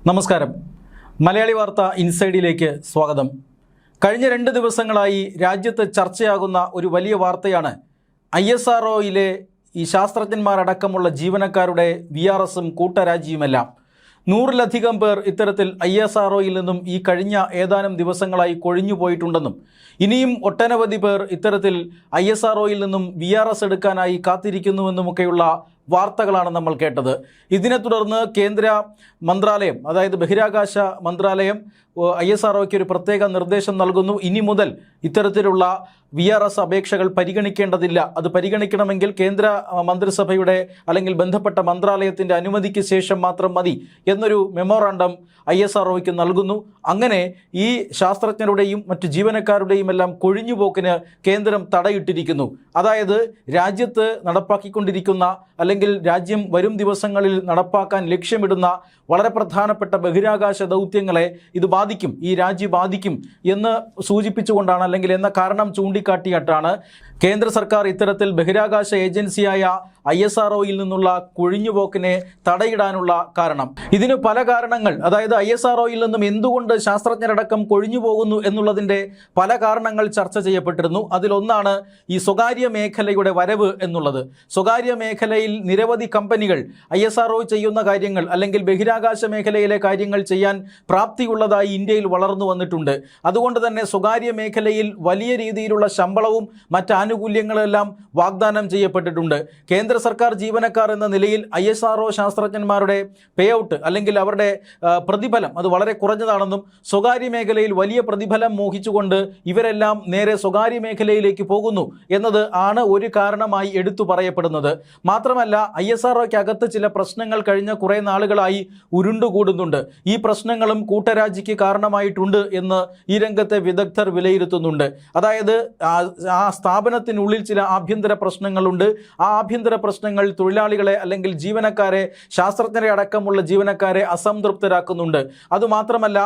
നമസ്കാരം. മലയാളി വാർത്ത ഇൻസൈഡിലേക്ക് സ്വാഗതം. കഴിഞ്ഞ 2 ദിവസങ്ങളായി രാജ്യത്ത് ചർച്ചയാകുന്ന ഒരു വലിയ വാർത്തയാണ് ISROയിലെ ഈ ശാസ്ത്രജ്ഞന്മാരടക്കമുള്ള ജീവനക്കാരുടെ VRSും കൂട്ടരാജിയുമെല്ലാം. 100-ലധികം പേർ ഇത്തരത്തിൽ ISROയിൽ നിന്നും ഈ കഴിഞ്ഞ ഏതാനും ദിവസങ്ങളായി കൊഴിഞ്ഞു പോയിട്ടുണ്ടെന്നും ഇനിയും ഒട്ടനവധി പേർ ഇത്തരത്തിൽ ISROയിൽ നിന്നും VRS എടുക്കാനായി കാത്തിരിക്കുന്നുവെന്നുമൊക്കെയുള്ള വാർത്തകളാണ് നമ്മൾ കേട്ടത്. ഇതിനെ തുടർന്ന് കേന്ദ്ര മന്ത്രാലയം, അതായത് ബഹിരാകാശ മന്ത്രാലയം ISROയ്ക്ക് ഒരു പ്രത്യേക നിർദ്ദേശം നൽകുന്നു. ഇനി മുതൽ ഇത്തരത്തിലുള്ള VRS അപേക്ഷകൾ പരിഗണിക്കേണ്ടതില്ല. അത് പരിഗണിക്കണമെങ്കിൽ കേന്ദ്ര മന്ത്രിസഭയുടെ അല്ലെങ്കിൽ ബന്ധപ്പെട്ട മന്ത്രാലയത്തിൻ്റെ അനുമതിക്ക് ശേഷം മാത്രം മതി എന്നൊരു മെമ്മോറാണ്ടം ISROയ്ക്ക് നൽകുന്നു. അങ്ങനെ ഈ ശാസ്ത്രജ്ഞരുടെയും മറ്റ് ജീവനക്കാരുടെയും എല്ലാം കൊഴിഞ്ഞുപോക്കിന് കേന്ദ്രം തടയിട്ടിരിക്കുന്നു. അതായത് രാജ്യത്ത് നടപ്പാക്കിക്കൊണ്ടിരിക്കുന്ന അല്ലെങ്കിൽ രാജ്യം വരും ദിവസങ്ങളിൽ നടപ്പാക്കാൻ ലക്ഷ്യമിടുന്ന വളരെ പ്രധാനപ്പെട്ട ബഹിരാകാശ ദൗത്യങ്ങളെ ഇത് ബാധിക്കും, ഈ രാജ്യം ബാധിക്കും എന്ന് സൂചിപ്പിച്ചുകൊണ്ടാണ് അല്ലെങ്കിൽ എന്ന കാരണം ചൂണ്ടിക്കാട്ടിയിട്ടാണ് കേന്ദ്ര സർക്കാർ ഇത്തരത്തിൽ ബഹിരാകാശ ഏജൻസിയായ ISROയിൽ നിന്നുള്ള കൊഴിഞ്ഞുപോക്കിനെ തടയിടാനുള്ള കാരണം. ഇതിന് പല കാരണങ്ങൾ, അതായത് ISROയിൽ നിന്നും എന്തുകൊണ്ട് ശാസ്ത്രജ്ഞരടക്കം കൊഴിഞ്ഞു പോകുന്നു എന്നുള്ളതിൻ്റെ പല കാരണങ്ങൾ ചർച്ച ചെയ്യപ്പെട്ടിരുന്നു. അതിലൊന്നാണ് ഈ സ്വകാര്യ മേഖലയുടെ വരവ് എന്നുള്ളത്. സ്വകാര്യ മേഖലയിൽ നിരവധി കമ്പനികൾ ISRO ചെയ്യുന്ന കാര്യങ്ങൾ അല്ലെങ്കിൽ ബഹിരാകാശ മേഖലയിലെ കാര്യങ്ങൾ ചെയ്യാൻ പ്രാപ്തിയുള്ളതായി ഇന്ത്യയിൽ വളർന്നു വന്നിട്ടുണ്ട്. അതുകൊണ്ട് തന്നെ സ്വകാര്യ മേഖലയിൽ വലിയ രീതിയിലുള്ള ശമ്പളവും മറ്റ് ആനുകൂല്യങ്ങളെല്ലാം വാഗ്ദാനം ചെയ്യപ്പെട്ടിട്ടുണ്ട്. കേന്ദ്ര സർക്കാർ ജീവനക്കാർ എന്ന നിലയിൽ ISRO ശാസ്ത്രജ്ഞന്മാരുടെ പേ ഔട്ട് അല്ലെങ്കിൽ അവരുടെ പ്രതിഫലം അത് വളരെ കുറഞ്ഞതാണെന്നും സ്വകാര്യ മേഖലയിൽ വലിയ പ്രതിഫലം മോഹിച്ചുകൊണ്ട് ഇവരെല്ലാം നേരെ സ്വകാര്യ മേഖലയിലേക്ക് പോകുന്നു എന്നത് ആണ് ഒരു കാരണമായി എടുത്തു പറയപ്പെടുന്നത്. മാത്രമല്ല ISROയ്ക്കകത്ത് ചില പ്രശ്നങ്ങൾ കഴിഞ്ഞ കുറേ നാളുകളായി ഉരുണ്ടുകൂടുന്നുണ്ട്. ഈ പ്രശ്നങ്ങളും കൂട്ടരാജിക്ക് കാരണമായിട്ടുണ്ട് എന്ന് ഈ രംഗത്തെ വിദഗ്ധർ വിലയിരുത്തുന്നുണ്ട്. അതായത് ആ സ്ഥാപനത്തിനുള്ളിൽ ചില ആഭ്യന്തര പ്രശ്നങ്ങളുണ്ട്. ആ ആഭ്യന്തര പ്രശ്നങ്ങൾ തൊഴിലാളികളെ അല്ലെങ്കിൽ ജീവനക്കാരെ, ശാസ്ത്രജ്ഞരെ അടക്കമുള്ള ജീവനക്കാരെ അസംതൃപ്തരാക്കുന്നുണ്ട്. അതുമാത്രമല്ല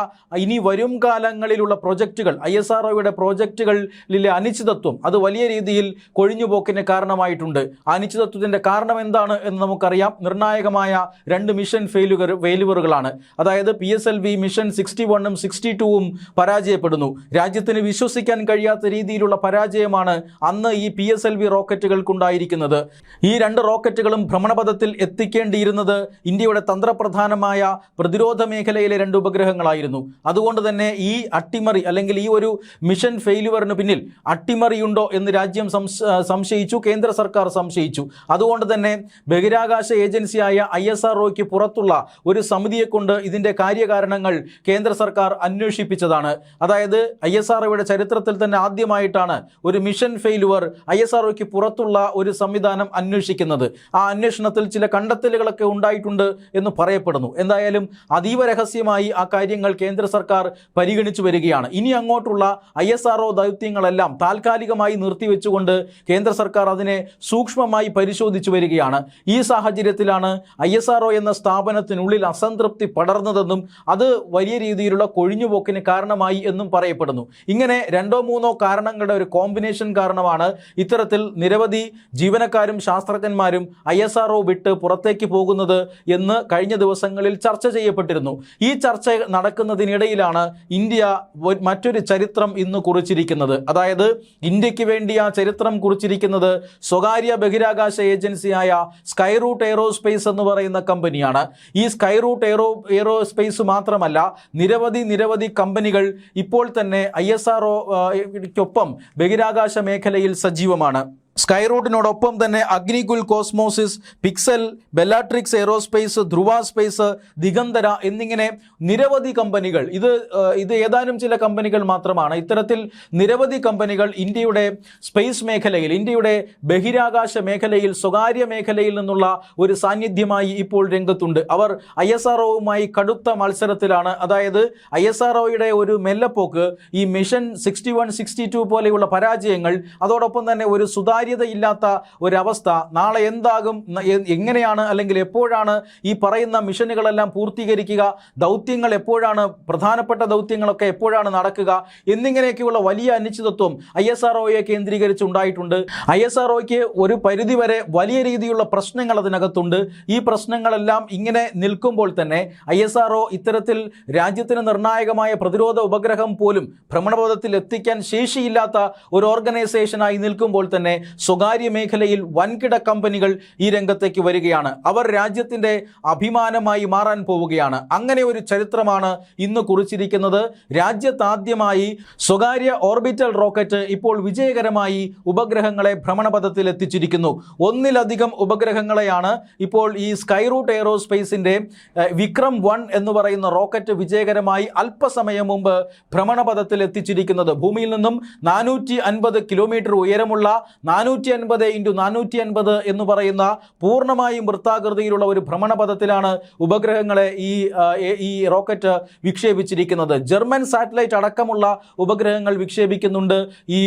ഇനി വരും കാലങ്ങളിലുള്ള പ്രൊജക്റ്റുകൾ, ISROയുടെ പ്രൊജക്റ്റുകളിലെ അനിശ്ചിതത്വം അത് വലിയ രീതിയിൽ കൊഴിഞ്ഞുപോക്കിന് കാരണമായിട്ടുണ്ട്. ആ അനിശ്ചിതത്വത്തിൻ്റെ കാരണം എന്താണ് എന്ന് നമുക്കറിയാം. നിർണായകമായ 2 മിഷൻ ഫെയിലുവറുകളാണ്. അതായത് PSLV മിഷൻ 61ഉം 62ഉം പരാജയപ്പെടുന്നു. രാജ്യത്തിന് വിശ്വസിക്കാൻ കഴിയാത്ത രീതിയിലുള്ള പരാജയമാണ് അന്ന് ഈ PSLV റോക്കറ്റുകൾക്കുണ്ടായിരിക്കുന്നത്. ഈ 2 റോക്കറ്റുകളും ഭ്രമണപഥത്തിൽ എത്തിക്കേണ്ടിയിരുന്നത് ഇന്ത്യയുടെ തന്ത്രപ്രധാനമായ പ്രതിരോധ മേഖലയിലെ 2 ഉപഗ്രഹങ്ങളായിരുന്നു. അതുകൊണ്ട് തന്നെ ഈ അട്ടിമറി അല്ലെങ്കിൽ ഈ ഒരു മിഷൻ ഫെയിലുവറിന് പിന്നിൽ അട്ടിമറിയുണ്ടോ എന്ന് രാജ്യം സംശയിച്ചു, കേന്ദ്ര സർക്കാർ സംശയിച്ചു. അതുകൊണ്ട് തന്നെ ബഹിരാകാശ ഏജൻസിയായ ISROയ്ക്ക് പുറത്തുള്ള ഒരു സമിതിയെ കൊണ്ട് ഇതിൻ്റെ കാര്യകാരണങ്ങൾ കേന്ദ്ര സർക്കാർ അന്വേഷിപ്പിച്ചതാണ്. അതായത് ISROയുടെ ചരിത്രത്തിൽ തന്നെ ആദ്യമായിട്ടാണ് ഒരു മിഷൻ ഫെയിലുവർ ISROയ്ക്ക് പുറത്തുള്ള ഒരു സംവിധാനം അന്വേഷിക്കുന്നത്. ആ അന്വേഷണത്തിൽ ചില കണ്ടെത്തലുകളൊക്കെ ഉണ്ടായിട്ടുണ്ട് എന്ന് പറയപ്പെടുന്നു. എന്തായാലും അതീവ രഹസ്യമായി ആ കാര്യങ്ങൾ കേന്ദ്ര സർക്കാർ പരിഗണിച്ചു വരികയാണ്. ഇനി അങ്ങോട്ടുള്ള ISRO ദൗത്യങ്ങളെല്ലാം താൽക്കാലികമായി നിർത്തിവെച്ചുകൊണ്ട് കേന്ദ്ര സർക്കാർ അതിനെ സൂക്ഷ്മമായി പരിശോധിച്ചു വരികയാണ്. ഈ സാഹചര്യത്തിലാണ് ISRO എന്ന സ്ഥാപനത്തിനുള്ളിൽ അസംതൃപ്തി പടർന്നതെന്നും അത് വലിയ രീതിയിലുള്ള കൊഴിഞ്ഞുപോക്കിന് കാരണമായി എന്നും പറയപ്പെടുന്നു. ഇങ്ങനെ 2-3 കാരണങ്ങളുടെ ഒരു കോമ്പിനേഷൻ കാരണമാണ് ഇത്തരത്തിൽ നിരവധി ജീവനക്കാരും ശാസ്ത്രജ്ഞന്മാരും ISRO വിട്ട് പുറത്തേക്ക് പോകുന്നത് എന്ന് കഴിഞ്ഞ ദിവസങ്ങളിൽ ചർച്ച ചെയ്യപ്പെട്ടിരുന്നു. ഈ ചർച്ച നടക്കുന്നതിനിടയിലാണ് ഇന്ത്യ മറ്റൊരു ചരിത്രം ഇന്ന് കുറിച്ചിരിക്കുന്നത്. അതായത് ഇന്ത്യക്ക് വേണ്ടി ആ ചരിത്രം കുറിച്ചിരിക്കുന്നത് സ്വകാര്യ ബഹിരാകാശ ഏജൻസിയായ സ്കൈറൂട്ട് എയ്റോസ്പേസ് എന്ന് പറയുന്ന കമ്പനിയാണ്. ഈ സ്കൈറൂട്ട് എയ്റോസ്പേസ് മാത്രമല്ല, നിരവധി കമ്പനികൾ ഇപ്പോൾ തന്നെ ISROയ്ക്കൊപ്പം ബഹിരാകാശ മേഖലയിൽ സജീവമാണ്. സ്കൈറൂട്ടിനോടൊപ്പം തന്നെ അഗ്നികുൽ കോസ്മോസിസ്, Pixxel, Bellatrix Aerospace, Dhruva Space, Digantara എന്നിങ്ങനെ നിരവധി കമ്പനികൾ, ഇത് ഏതാനും ചില കമ്പനികൾ മാത്രമാണ്. ഇത്തരത്തിൽ നിരവധി കമ്പനികൾ ഇന്ത്യയുടെ സ്പേസ് മേഖലയിൽ, ഇന്ത്യയുടെ ബഹിരാകാശ മേഖലയിൽ, സ്വകാര്യ മേഖലയിൽ നിന്നുള്ള ഒരു സാന്നിധ്യമായി ഇപ്പോൾ രംഗത്തുണ്ട്. അവർ ISROവുമായി കടുത്ത മത്സരത്തിലാണ്. അതായത് ISROയുടെ ഒരു മെല്ലപ്പോക്ക്, ഈ മിഷൻ 61, 62 പോലെയുള്ള പരാജയങ്ങൾ, അതോടൊപ്പം തന്നെ ഒരു സുതാര്യ സ്വകാര്യതയില്ലാത്ത ഒരവസ്ഥ. നാളെ എന്താകും, എങ്ങനെയാണ് അല്ലെങ്കിൽ എപ്പോഴാണ് ഈ പറയുന്ന മിഷനുകളെല്ലാം പൂർത്തീകരിക്കുക, ദൗത്യങ്ങൾ എപ്പോഴാണ്, പ്രധാനപ്പെട്ട ദൗത്യങ്ങളൊക്കെ എപ്പോഴാണ് നടക്കുക എന്നിങ്ങനെയൊക്കെയുള്ള വലിയ അനിശ്ചിതത്വം ISROയെ കേന്ദ്രീകരിച്ചുണ്ടായിട്ടുണ്ട്. ISROയ്ക്ക് ഒരു പരിധിവരെ വലിയ രീതിയിലുള്ള പ്രശ്നങ്ങൾ അതിനകത്തുണ്ട്. ഈ പ്രശ്നങ്ങളെല്ലാം ഇങ്ങനെ നിൽക്കുമ്പോൾ തന്നെ ISRO ഇത്തരത്തിൽ രാജ്യത്തിന് നിർണായകമായ പ്രതിരോധ ഉപഗ്രഹം പോലും ഭ്രമണപഥത്തിൽ എത്തിക്കാൻ ശേഷിയില്ലാത്ത ഒരു ഓർഗനൈസേഷനായി നിൽക്കുമ്പോൾ തന്നെ സ്വകാര്യ മേഖലയിൽ വൻകിട കമ്പനികൾ ഈ രംഗത്തേക്ക് വരികയാണ്. അവർ രാജ്യത്തിൻ്റെ അഭിമാനമായി മാറാൻ പോവുകയാണ്. അങ്ങനെ ഒരു ചരിത്രമാണ് ഇന്ന് കുറിച്ചിരിക്കുന്നത്. രാജ്യത്താദ്യമായി സ്വകാര്യ ഓർബിറ്റൽ റോക്കറ്റ് ഇപ്പോൾ വിജയകരമായി ഉപഗ്രഹങ്ങളെ ഭ്രമണപഥത്തിൽ എത്തിച്ചിരിക്കുന്നു. ഒന്നിലധികം ഉപഗ്രഹങ്ങളെയാണ് ഇപ്പോൾ ഈ സ്കൈറൂട്ട് എയ്റോസ്പേസിൻ്റെ വിക്രം 1 എന്ന് പറയുന്ന റോക്കറ്റ് വിജയകരമായി അല്പസമയം മുമ്പ് ഭ്രമണപഥത്തിൽ എത്തിച്ചിരിക്കുന്നത്. ഭൂമിയിൽ നിന്നും 450 കിലോമീറ്റർ ഉയരമുള്ള 450 × 450 എന്ന് പറയുന്ന പൂർണ്ണമായും വൃത്താകൃതിയിലുള്ള ഒരു ഭ്രമണപഥത്തിലാണ് ഉപഗ്രഹങ്ങളെ ഈ റോക്കറ്റ് വിക്ഷേപിച്ചിരിക്കുന്നത്. ജർമ്മൻ സാറ്റലൈറ്റ് അടക്കമുള്ള ഉപഗ്രഹങ്ങൾ വിക്ഷേപിക്കുന്നുണ്ട് ഈ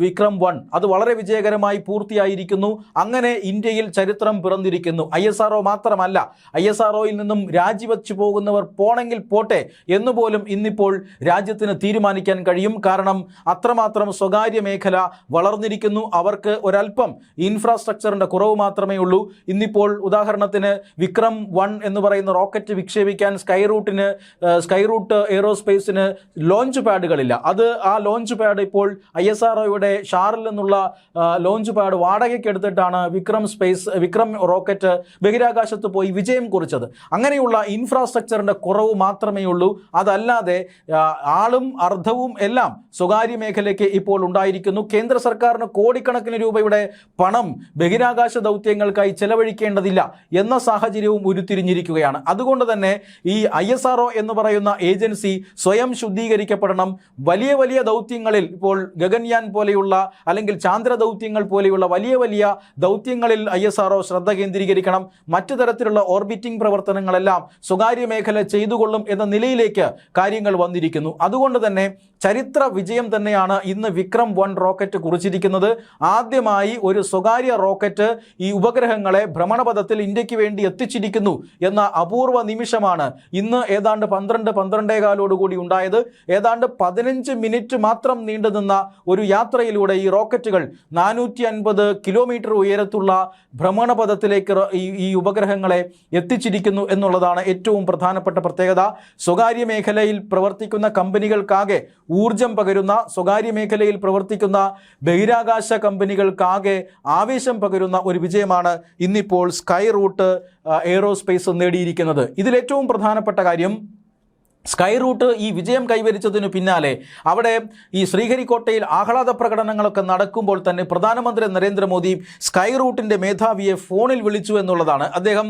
വിക്രം 1. അത് വളരെ വിജയകരമായി പൂർത്തിയായിരിക്കുന്നു. അങ്ങനെ ഇന്ത്യയിൽ ചരിത്രം പിറന്നിരിക്കുന്നു. ISRO മാത്രമല്ല, ISROയിൽ നിന്നും രാജിവെച്ചു പോകുന്നവർ പോണെങ്കിൽ പോട്ടെ എന്നുപോലും ഇന്നിപ്പോൾ രാജ്യത്തിന് തീരുമാനിക്കാൻ കഴിയും. കാരണം അത്രമാത്രം സ്വകാര്യ മേഖല വളർന്നിരിക്കുന്നു. അവർക്ക് ഒരല്പം ഇൻഫ്രാസ്ട്രക്ചറിൻ്റെ കുറവ് മാത്രമേ ഉള്ളൂ. ഇന്നിപ്പോൾ ഉദാഹരണത്തിന് വിക്രം 1 എന്ന് പറയുന്ന റോക്കറ്റ് വിക്ഷേപിക്കാൻ സ്കൈറൂട്ട് എയ്റോസ്പേസിന് ലോഞ്ച് പാഡുകളില്ല. ആ ലോഞ്ച് പാഡ് ഇപ്പോൾ ISROയുടെ ഷാറിൽ നിന്നുള്ള ലോഞ്ച് പാഡ് വാടകയ്ക്ക് എടുത്തിട്ടാണ് വിക്രം റോക്കറ്റ് ബഹിരാകാശത്ത് പോയി വിജയം കുറിച്ചത്. അങ്ങനെയുള്ള ഇൻഫ്രാസ്ട്രക്ചറിൻ്റെ കുറവ് മാത്രമേ ഉള്ളൂ. അതല്ലാതെ ആളും അർത്ഥവും എല്ലാം സ്വകാര്യ മേഖലയ്ക്ക് ഇപ്പോൾ ഉണ്ടായിരിക്കുന്നു. കേന്ദ്ര സർക്കാരിന് കോടിക്കണക്കിന് രൂപയുടെ പണം ബഹിരാകാശ ദൗത്യങ്ങൾക്കായി ചെലവഴിക്കേണ്ടതില്ല എന്ന സാഹചര്യവും ഉരുത്തിരിഞ്ഞിരിക്കുകയാണ്. അതുകൊണ്ട് തന്നെ ഈ ISRO എന്ന് പറയുന്ന ഏജൻസി സ്വയം ശുദ്ധീകരിക്കപ്പെടണം. വലിയ വലിയ ദൗത്യങ്ങളിൽ, ഇപ്പോൾ ഗഗൻയാൻ പോലെയുള്ള അല്ലെങ്കിൽ ചാന്ദ്ര ദൗത്യങ്ങൾ പോലെയുള്ള വലിയ വലിയ ദൗത്യങ്ങളിൽ ISRO ശ്രദ്ധ കേന്ദ്രീകരിക്കണം. മറ്റു തരത്തിലുള്ള ഓർബിറ്റിംഗ് പ്രവർത്തനങ്ങളെല്ലാം സ്വകാര്യ മേഖല ചെയ്തുകൊള്ളും എന്ന നിലയിലേക്ക് കാര്യങ്ങൾ വന്നിരിക്കുന്നു. അതുകൊണ്ട് തന്നെ ചരിത്ര വിജയം തന്നെയാണ് ഇന്ന് വിക്രം 1 റോക്കറ്റ് കുറിച്ചിരിക്കുന്നത്. ആദ്യമായി ഒരു സ്വകാര്യ റോക്കറ്റ് ഈ ഉപഗ്രഹങ്ങളെ ഭ്രമണപഥത്തിൽ ഇന്ത്യക്ക് വേണ്ടി എത്തിച്ചിരിക്കുന്നു എന്ന അപൂർവ നിമിഷമാണ് ഇന്ന് ഏതാണ്ട് 12-12:15 ഉണ്ടായത്. ഏതാണ്ട് 15 മിനിറ്റ് മാത്രം നീണ്ടുനിന്ന ഒരു യാത്രയിലൂടെ ഈ റോക്കറ്റുകൾ 450 കിലോമീറ്റർ ഉയരത്തുള്ള ഭ്രമണപഥത്തിലേക്ക് ഈ ഉപഗ്രഹങ്ങളെ എത്തിച്ചിരിക്കുന്നു എന്നുള്ളതാണ് ഏറ്റവും പ്രധാനപ്പെട്ട പ്രത്യേകത. സ്വകാര്യ മേഖലയിൽ പ്രവർത്തിക്കുന്ന കമ്പനികൾക്കാകെ ഊർജം പകരുന്ന, സ്വകാര്യ മേഖലയിൽ പ്രവർത്തിക്കുന്ന ബഹിരാകാശ കമ്പനികൾക്കാകെ ആവേശം പകരുന്ന ഒരു വിജയമാണ് ഇന്നിപ്പോൾ സ്കൈറൂട്ട് എയ്റോസ്പേസ് നേടിയിരിക്കുന്നത്. ഇതിലേറ്റവും പ്രധാനപ്പെട്ട കാര്യം, സ്കൈറൂട്ട് ഈ വിജയം കൈവരിച്ചതിനു പിന്നാലെ അവിടെ ഈ ശ്രീഹരിക്കോട്ടയിൽ ആഹ്ലാദ പ്രകടനങ്ങളൊക്കെ നടക്കുമ്പോൾ തന്നെ പ്രധാനമന്ത്രി നരേന്ദ്രമോദി സ്കൈറൂട്ടിൻ്റെ മേധാവിയെ ഫോണിൽ വിളിച്ചു എന്നുള്ളതാണ്. അദ്ദേഹം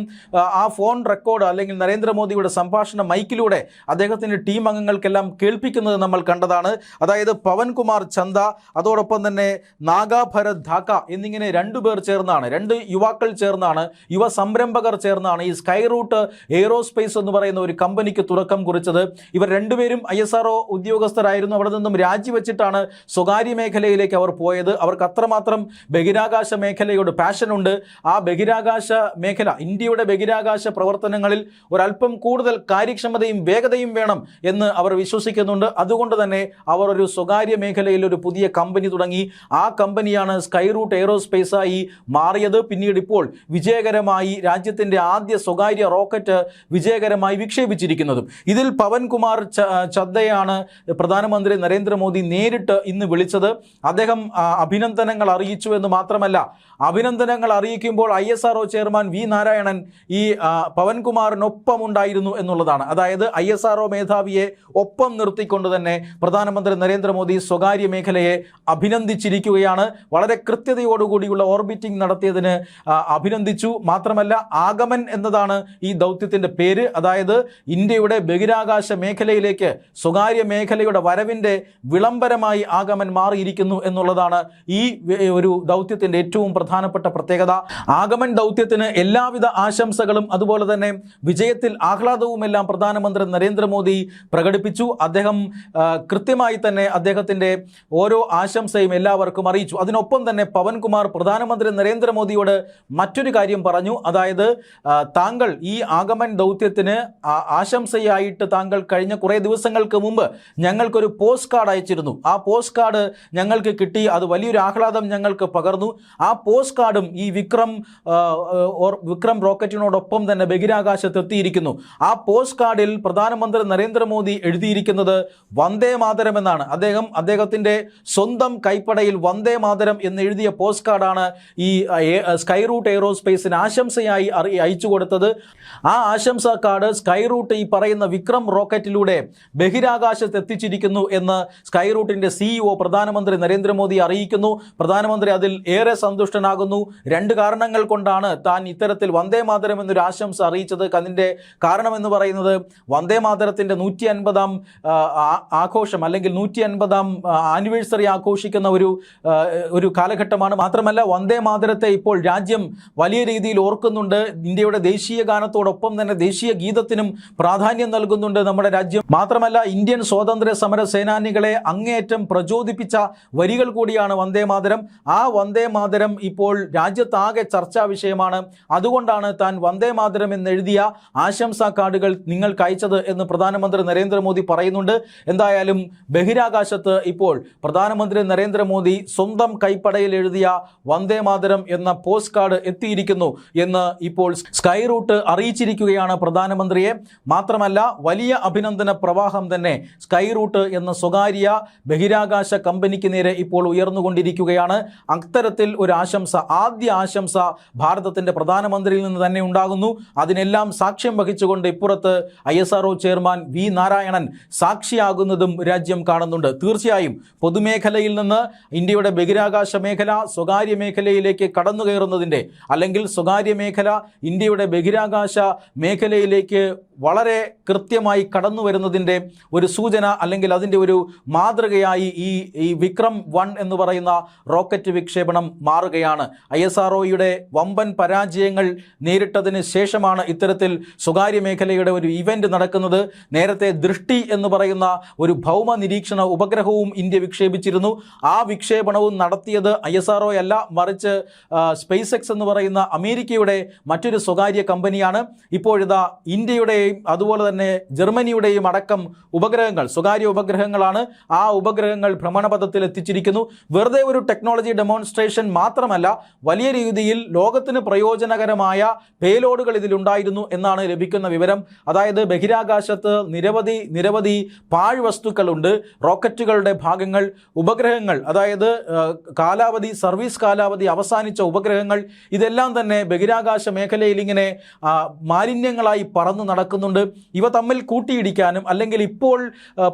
ആ ഫോൺ റെക്കോർഡ് അല്ലെങ്കിൽ നരേന്ദ്രമോദിയുടെ സംഭാഷണ മൈക്കിലൂടെ അദ്ദേഹത്തിൻ്റെ ടീം അംഗങ്ങൾക്കെല്ലാം കേൾപ്പിക്കുന്നത് നമ്മൾ കണ്ടതാണ്. അതായത് പവൻകുമാർ ചന്ദ, അതോടൊപ്പം തന്നെ നാഗാഭരത് ധാക്ക എന്നിങ്ങനെ 2 പേർ ചേർന്നാണ്, 2 യുവാക്കൾ ചേർന്നാണ്, യുവ സംരംഭകർ ചേർന്നാണ് ഈ സ്കൈറൂട്ട് എയ്റോസ്പേസ് എന്ന് പറയുന്ന ഒരു കമ്പനിക്ക് തുടക്കം കുറിച്ചത്. ഇവർ രണ്ടുപേരും ISRO ഉദ്യോഗസ്ഥരായിരുന്നു. അവിടെ നിന്നും രാജിവെച്ചിട്ടാണ് സ്വകാര്യ മേഖലയിലേക്ക് അവർ പോയത്. അവർക്ക് അത്രമാത്രം ബഹിരാകാശ മേഖലയോട് പാഷനുണ്ട്. ആ ബഹിരാകാശ മേഖല, ഇന്ത്യയുടെ ബഹിരാകാശ പ്രവർത്തനങ്ങളിൽ ഒരല്പം കൂടുതൽ കാര്യക്ഷമതയും വേഗതയും വേണം എന്ന് അവർ വിശ്വസിക്കുന്നുണ്ട്. അതുകൊണ്ട് തന്നെ അവർ ഒരു സ്വകാര്യ മേഖലയിൽ ഒരു പുതിയ കമ്പനി തുടങ്ങി. ആ കമ്പനിയാണ് സ്കൈറൂട്ട് എയ്റോസ്പേസായി മാറിയത്. പിന്നീട് ഇപ്പോൾ വിജയകരമായി രാജ്യത്തിൻ്റെ ആദ്യ സ്വകാര്യ റോക്കറ്റ് വിജയകരമായി വിക്ഷേപിച്ചിരിക്കുന്നതും. ഇതിൽ പവൻകുമാർ ചദ്ദയാണ് പ്രധാനമന്ത്രി നരേന്ദ്രമോദി നേരിട്ട് ഇന്ന് വിളിച്ചത്. അദ്ദേഹം അഭിനന്ദനങ്ങൾ അറിയിച്ചു എന്ന് മാത്രമല്ല, അഭിനന്ദനങ്ങൾ അറിയിക്കുമ്പോൾ ISRO ചെയർമാൻ V നാരായണൻ ഈ പവൻകുമാറിനൊപ്പം ഉണ്ടായിരുന്നു എന്നുള്ളതാണ്. അതായത് ISRO മേധാവിയെ ഒപ്പം നിർത്തിക്കൊണ്ട് തന്നെ പ്രധാനമന്ത്രി നരേന്ദ്രമോദി സ്വകാര്യ മേഖലയെ അഭിനന്ദിച്ചിരിക്കുകയാണ്. വളരെ കൃത്യതയോടുകൂടിയുള്ള ഓർബിറ്റിംഗ് നടത്തിയതിന് അഭിനന്ദിച്ചു. മാത്രമല്ല, ആഗമൻ എന്നതാണ് ഈ ദൗത്യത്തിൻ്റെ പേര്. അതായത് ഇന്ത്യയുടെ ബഹിരാകാശ ബഹിരാകാശ മേഖലയിലേക്ക് സ്വകാര്യ മേഖലയുടെ വരവിൻ്റെ വിളംബരമായി ആഗമൻ മാറിയിരിക്കുന്നു എന്നുള്ളതാണ് ഈ ഒരു ദൗത്യത്തിൻ്റെ ഏറ്റവും പ്രധാനപ്പെട്ട പ്രത്യേകത. ആഗമൻ ദൗത്യത്തിന് എല്ലാവിധ ആശംസകളും അതുപോലെ തന്നെ വിജയത്തിൽ ആഹ്ലാദവുമെല്ലാം പ്രധാനമന്ത്രി നരേന്ദ്രമോദി പ്രകടിപ്പിച്ചു. അദ്ദേഹം കൃത്യമായി തന്നെ അദ്ദേഹത്തിൻ്റെ ഓരോ ആശംസയും എല്ലാവർക്കും അറിയിച്ചു. അതിനൊപ്പം തന്നെ പവൻകുമാർ പ്രധാനമന്ത്രി നരേന്ദ്രമോദിയോട് മറ്റൊരു കാര്യം പറഞ്ഞു. അതായത് താങ്കൾ ഈ ആഗമൻ ദൗത്യത്തിന് ആശംസയായിട്ട് താങ്കൾ കഴിഞ്ഞ കുറേ ദിവസങ്ങൾക്ക് മുമ്പ് ഞങ്ങൾക്കൊരു പോസ്റ്റ് കാർഡ് അയച്ചിരുന്നു. ആ പോസ്റ്റ് കാർഡ് ഞങ്ങൾക്ക് കിട്ടി. അത് വലിയൊരു ആഹ്ലാദം ഞങ്ങൾക്ക് പകർന്നു. ആ പോസ്റ്റ് കാർഡും ഈ വിക്രം റോക്കറ്റിനോടൊപ്പം തന്നെ ബഹിരാകാശത്ത് എത്തിയിരിക്കുന്നു. ആ പോസ്റ്റ് കാർഡിൽ പ്രധാനമന്ത്രി നരേന്ദ്രമോദി എഴുതിയിരിക്കുന്നത് വന്ദേ മാതരം എന്നാണ്. അദ്ദേഹത്തിൻ്റെ സ്വന്തം കൈപ്പടയിൽ വന്ദേ മാതരം എന്ന് എഴുതിയ പോസ്റ്റ് കാർഡാണ് ഈ സ്കൈ റൂട്ട് എയ്റോസ്പേസിന് ആശംസയായി അയച്ചു കൊടുത്തത്. ആ ആശംസാ കാർഡ് സ്കൈ റൂട്ട് ഈ പറയുന്ന വിക്രം റോക്കറ്റിലൂടെ ബഹിരാകാശത്ത് എത്തിച്ചിരിക്കുന്നു എന്ന് സ്കൈ റൂട്ടിൻ്റെ CEO പ്രധാനമന്ത്രി നരേന്ദ്രമോദി അറിയിക്കുന്നു. പ്രധാനമന്ത്രി അതിൽ ഏറെ സന്തുഷ്ടനാകുന്നു. 2 കാരണങ്ങൾ കൊണ്ടാണ് താൻ ഇത്തരത്തിൽ വന്ദേ മാതരം എന്നൊരു ആശംസ അറിയിച്ചത്. അതിൻ്റെ കാരണമെന്ന് പറയുന്നത് വന്ദേ മാതരത്തിൻ്റെ 150ാം ആഘോഷം അല്ലെങ്കിൽ 150ാം ആനിവേഴ്സറി ആഘോഷിക്കുന്ന ഒരു കാലഘട്ടമാണ്. മാത്രമല്ല വന്ദേ മാതരത്തെ ഇപ്പോൾ രാജ്യം വലിയ രീതിയിൽ ഓർക്കുന്നുണ്ട്. ഇന്ത്യയുടെ ദേശീയ ഗാനത്തോടൊപ്പം തന്നെ ദേശീയ ഗീതത്തിനും പ്രാധാന്യം നൽകുന്നുണ്ട് നമ്മുടെ രാജ്യം. മാത്രമല്ല ഇന്ത്യൻ സ്വാതന്ത്ര്യ സമര സേനാനികളെ അങ്ങേയറ്റം പ്രചോദിപ്പിച്ച വരികൾ കൂടിയാണ് വന്ദേ മാതരം. ആ വന്ദേ മാതരം ഇപ്പോൾ രാജ്യത്താകെ ചർച്ചാ വിഷയമാണ്. അതുകൊണ്ടാണ് താൻ വന്ദേ മാതരം എന്നെഴുതിയ ആശംസാ കാർഡുകൾ നിങ്ങൾക്ക് അയച്ചത് എന്ന് പ്രധാനമന്ത്രി നരേന്ദ്രമോദി പറയുന്നുണ്ട്. എന്തായാലും ബഹിരാകാശത്ത് ഇപ്പോൾ പ്രധാനമന്ത്രി നരേന്ദ്രമോദി സ്വന്തം കൈപ്പടയിൽ എഴുതിയ വന്ദേ മാതരം എന്ന പോസ്റ്റ് കാർഡ് എത്തിയിരിക്കുന്നു എന്ന് ഇപ്പോൾ സ്കൈ റൂട്ട് അറിയിച്ചിരിക്കുകയാണ് പ്രധാനമന്ത്രിയെ. മാത്രമല്ല വലിയ അഭിനന്ദന പ്രവാഹം തന്നെ സ്കൈ റൂട്ട് എന്ന സ്വകാര്യ ബഹിരാകാശ കമ്പനിക്ക് നേരെ ഇപ്പോൾ ഉയർന്നുകൊണ്ടിരിക്കുകയാണ്. അത്തരത്തിൽ ഒരു ആശംസ, ആദ്യ ആശംസ ഭാരതത്തിൻ്റെ പ്രധാനമന്ത്രിയിൽ നിന്ന് തന്നെ ഉണ്ടാകുന്നു. അതിനെല്ലാം സാക്ഷ്യം വഹിച്ചുകൊണ്ട് ഇപ്പുറത്ത് ISRO ചെയർമാൻ V നാരായണൻ സാക്ഷിയാകുന്നതും രാജ്യം കാണുന്നുണ്ട്. തീർച്ചയായും പൊതുമേഖലയിൽ നിന്ന് ഇന്ത്യയുടെ ബഹിരാകാശ മേഖല സ്വകാര്യ മേഖലയിലേക്ക് കടന്നു കയറുന്നതിൻ്റെ അല്ലെങ്കിൽ സ്വകാര്യ മേഖല ഇന്ത്യയുടെ ബഹിരാകാശ മേഖലയിലേക്ക് വളരെ കൃത്യമായി കടന്നു വരുന്നതിൻ്റെ ഒരു സൂചന അല്ലെങ്കിൽ അതിൻ്റെ ഒരു മാതൃകയായി ഈ വിക്രം 1 എന്ന് പറയുന്ന റോക്കറ്റ് വിക്ഷേപണം മാറുകയാണ്. ISROയുടെ വമ്പൻ പരാജയങ്ങൾ നേരിട്ടതിന് ശേഷമാണ് ഇത്തരത്തിൽ സ്വകാര്യ മേഖലയുടെ ഒരു ഇവൻ്റ് നടക്കുന്നത്. നേരത്തെ ദൃഷ്ടി എന്ന് പറയുന്ന ഒരു ഭൗമ നിരീക്ഷണ ഉപഗ്രഹവും ഇന്ത്യ വിക്ഷേപിച്ചിരുന്നു. ആ വിക്ഷേപണവും നടത്തിയത് ISRO അല്ല, മറിച്ച് SpaceX എന്ന് പറയുന്ന അമേരിക്കയുടെ മറ്റൊരു സ്വകാര്യ കമ്പനിയാണ്. ഇപ്പോഴിതാ ഇന്ത്യയുടെയും അതുപോലെ തന്നെ ജർമ്മനിയുടെയും അടക്കം ഉപഗ്രഹങ്ങൾ സ്വകാര്യ ഉപഗ്രഹങ്ങളാണ്. ആ ഉപഗ്രഹങ്ങൾ ഭ്രമണപഥത്തിൽ എത്തിച്ചിരിക്കുന്നു. വെറുതെ ഒരു ടെക്നോളജി ഡെമോൺസ്ട്രേഷൻ മാത്രമല്ല, വലിയ രീതിയിൽ ലോകത്തിന് പ്രയോജനകരമായ പേലോഡുകൾ ഇതിലുണ്ടായിരുന്നു എന്നാണ് ലഭിക്കുന്ന വിവരം. അതായത് ബഹിരാകാശത്ത് നിരവധി പാഴ്വസ്തുക്കളുണ്ട്. റോക്കറ്റുകളുടെ ഭാഗങ്ങൾ, ഉപഗ്രഹങ്ങൾ, അതായത് സർവീസ് കാലാവധി അവസാനിച്ച ഉപഗ്രഹങ്ങൾ, ഇതെല്ലാം തന്നെ ബഹിരാകാശ മേഖലയിൽ ഇങ്ങനെ മാലിന്യങ്ങളായി പറന്നു നടക്കുന്നുണ്ട്. ഇവ തമ്മിൽ കൂട്ടിയിടിക്കാനും അല്ലെങ്കിൽ ഇപ്പോൾ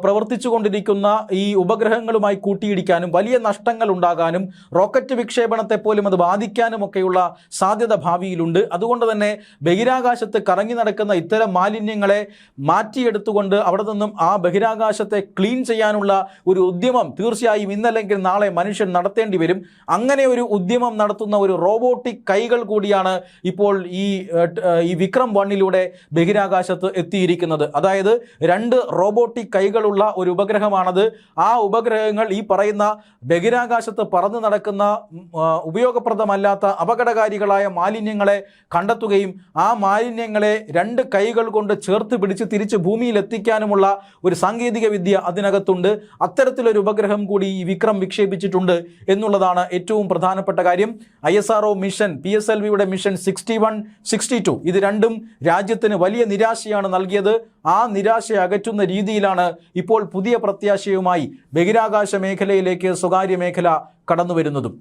പ്രവർത്തിച്ചു കൊണ്ടിരിക്കുന്ന ഈ ഉപഗ്രഹങ്ങളുമായി കൂട്ടിയിടിക്കാനും വലിയ നഷ്ടങ്ങൾ ഉണ്ടാകാനും റോക്കറ്റ് വിക്ഷേപണത്തെ പോലും അത് ബാധിക്കാനുമൊക്കെയുള്ള സാധ്യത ഭാവിയിലുണ്ട്. അതുകൊണ്ട് തന്നെ ബഹിരാകാശത്ത് കറങ്ങി നടക്കുന്ന ഇത്തരം മാലിന്യങ്ങളെ മാറ്റിയെടുത്തുകൊണ്ട് അവിടെ നിന്നും ആ ബഹിരാകാശത്തെ ക്ലീൻ ചെയ്യാനുള്ള ഒരു ഉദ്യമം തീർച്ചയായും ഇന്നല്ലെങ്കിൽ നാളെ മനുഷ്യൻ നടത്തേണ്ടി വരും. അങ്ങനെ ഒരു ഉദ്യമം നടത്തുന്ന ഒരു റോബോട്ടിക് കൈകൾ കൂടിയാണ് ഇപ്പോൾ ഈ വിക്രം 1ലൂടെ ബഹിരാകാശത്ത് എത്തിയിരിക്കുന്നത്. അതായത് 2 റോബോട്ടിക് കൈകളുള്ള ഒരു ഉപഗ്രഹമാണത്. ആ ഉപഗ്രഹങ്ങൾ ഈ പറയുന്ന ബഹിരാകാശത്ത് പറന്നു നടക്കുന്ന ഉപയോഗപ്രദമല്ലാത്ത അപകടകാരികളായ മാലിന്യങ്ങളെ കണ്ടെത്തുകയും ആ മാലിന്യങ്ങളെ 2 കൈകൾ കൊണ്ട് ചേർത്ത് പിടിച്ച് തിരിച്ച് ഭൂമിയിൽ എത്തിക്കാനുമുള്ള ഒരു സാങ്കേതിക വിദ്യ അതിനകത്തുണ്ട്. അത്തരത്തിലൊരു ഉപഗ്രഹം കൂടി ഈ വിക്രം വിക്ഷേപിച്ചിട്ടുണ്ട് എന്നുള്ളതാണ് ഏറ്റവും പ്രധാനപ്പെട്ട കാര്യം. ISRO മിഷൻ PSLVയുടെ മിഷൻ 61, 62 ഇത് രണ്ടും രാജ്യത്തിന് വലിയ നിരാശയാണ് നൽകിയത്. ആ നിരാശ അകറ്റുന്ന രീതിയിലാണ് ഇപ്പോൾ പുതിയ പ്രത്യാശയുമായി ബഹിരാകാശ മേഖലയിലേക്ക് സ്വകാര്യ മേഖല കടന്നു വരുന്നതും.